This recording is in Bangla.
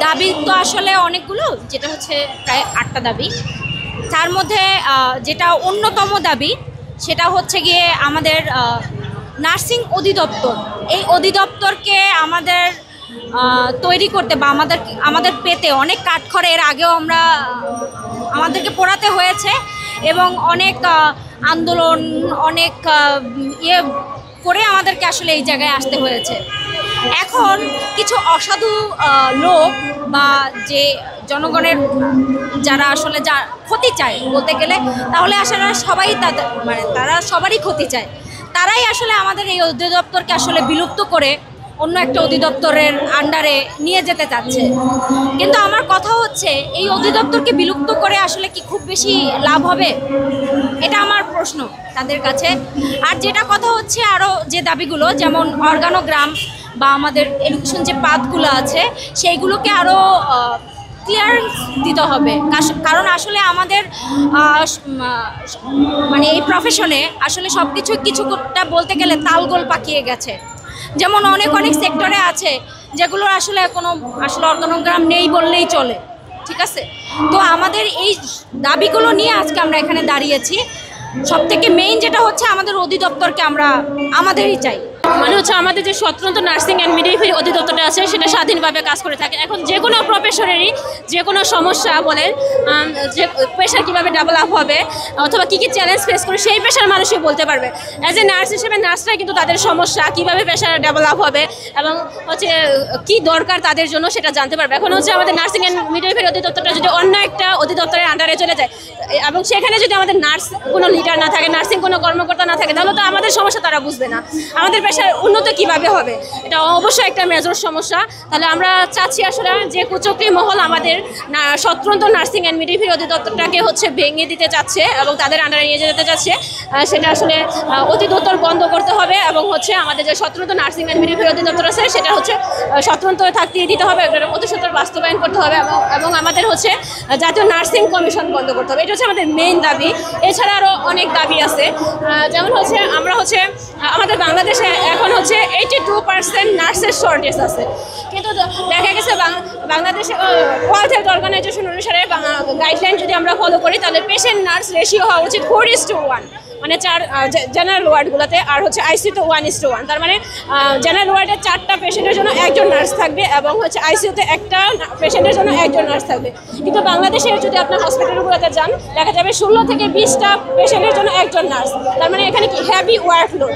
দাবি তো আসলে অনেকগুলো, যেটা হচ্ছে প্রায় 8টা দাবি। তার মধ্যে যেটা অন্যতম দাবি সেটা হচ্ছে গিয়ে আমাদের নার্সিং অধিদপ্তর। এই অধিদপ্তরকে আমাদের তৈরি করতে বা আমাদের পেতে অনেক কাঠখড় এর আগেও আমাদেরকে পোড়াতে হয়েছে এবং অনেক আন্দোলন, অনেক ইয়ে করে আমাদেরকে আসলে এই জায়গায় আসতে হয়েছে। এখন কিছু অসাধু লোক বা যে জনগণের যারা আসলে যা ক্ষতি চায় বলতে গেলে, তাহলে আসলে সবাই তারা সবারই ক্ষতি চায়। তারাই আসলে আমাদের এই অধিদপ্তরকে আসলে বিলুপ্ত করে অন্য একটা অধিদপ্তরের আন্ডারে নিয়ে যেতে চাচ্ছে। কিন্তু আমার কথা হচ্ছে, এই অধিদপ্তরকে বিলুপ্ত করে আসলে কি খুব বেশি লাভ হবে? এটা আমার প্রশ্ন তাদের কাছে। আর যেটা কথা হচ্ছে, আরও যে দাবিগুলো, যেমন অর্গানোগ্রাম বা আমাদের এডুকেশন যে পাথগুলো আছে সেইগুলোকে আরও ক্লিয়ারেন্স দিতে হবে। কারণ আসলে আমাদের মানে এই প্রফেশনে আসলে সব কিছুটা বলতে গেলে তালগোল পাকিয়ে গেছে। যেমন অনেক সেক্টরে আছে যেগুলো আসলে অর্গানোগ্রাম নেই বললেই চলে, ঠিক আছে? তো আমাদের এই দাবিগুলো নিয়ে আজকে আমরা এখানে দাঁড়িয়েছি। সবথেকে মেইন যেটা হচ্ছে, আমাদের অধিদপ্তরকে আমাদেরই চাই। মানে হচ্ছে আমাদের যে স্বতন্ত্র নার্সিং অ্যান্ড মিডওয়াইফারি অধিদপ্তরটা আছে সেটা স্বাধীনভাবে কাজ করে থাকে। এখন যে কোনো প্রফেশনেরই যে কোনো সমস্যা বলেন, যে পেশা কীভাবে ডেভেলপ হবে অথবা কী কী চ্যালেঞ্জ ফেস করে সেই পেশার মানুষই বলতে পারবে। অ্যাজ এ নার্স হিসেবে নার্সরা কিন্তু তাদের সমস্যা কীভাবে পেশা ডেভেলপ হবে এবং হচ্ছে কী দরকার তাদের জন্য সেটা জানতে পারবে। এখন হচ্ছে আমাদের নার্সিং অ্যান্ড মিডওয়াইফারি অধিদপ্তরটা যদি অন্য একটা অধিদপ্তরের আন্ডারে চলে যায় এবং সেখানে যদি আমাদের নার্স কোনো লিডার না থাকে, নার্সিং কোনো কর্মকর্তা না থাকে, তাহলে তো আমাদের সমস্যা তারা বুঝবে না, আমাদের পেশার উন্নত কিভাবে হবে। এটা অবশ্যই একটা মেজর সমস্যা। তাহলে আমরা চাচ্ছি আসলে যে কুচক্রী মহল আমাদের স্বতন্ত্র নার্সিং অ্যান্ড মিডওয়াইফারি অধিদপ্তরটাকে হচ্ছে ভেঙে দিতে চাচ্ছে এবং তাদের আন্ডারে নিয়ে যেতে চাচ্ছে, সেটা আসলে অধিদপ্তর বন্ধ করতে হবে এবং হচ্ছে আমাদের যে স্বতন্ত্র নার্সিং অ্যান্ড মিডওয়াইফারি অধিদপ্তর আছে সেটা হচ্ছে স্বতন্ত্র থাকতে দিতে হবে, অধিদপ্তর বাস্তবায়ন করতে হবে এবং আমাদের হচ্ছে জাতীয় নার্সিং কমিশন বন্ধ করতে হবে। এটা হচ্ছে আমাদের মেইন দাবি। এছাড়া আরও অনেক দাবি আছে, যেমন হচ্ছে আমরা হচ্ছে আমাদের বাংলাদেশে এখন হচ্ছে 82% নার্সের শর্টেজ আছে। কিন্তু দেখা গেছে বাংলাদেশে ওয়ার্ল্ড হেলথ অর্গানাইজেশন অনুসারে গাইডলাইন যদি আমরা ফলো করি তাহলে পেশেন্ট নার্স রেশিও হওয়া উচিত 4:1, মানে 4 জেনারেল ওয়ার্ডগুলোতে, আর হচ্ছে আইসিইউতে 1:1। তার মানে জেনারেল ওয়ার্ডে 4টা পেশেন্টের জন্য একজন নার্স থাকবে এবং হচ্ছে আইসিইউতে একটা পেশেন্টের জন্য একজন নার্স থাকবে। কিন্তু বাংলাদেশে যদি আপনার হসপিটালগুলোতে যান দেখা যাবে 16 থেকে 20টা পেশেন্টের জন্য একজন নার্স। তার মানে এখানে কি হেভি ওয়ার্কলোড।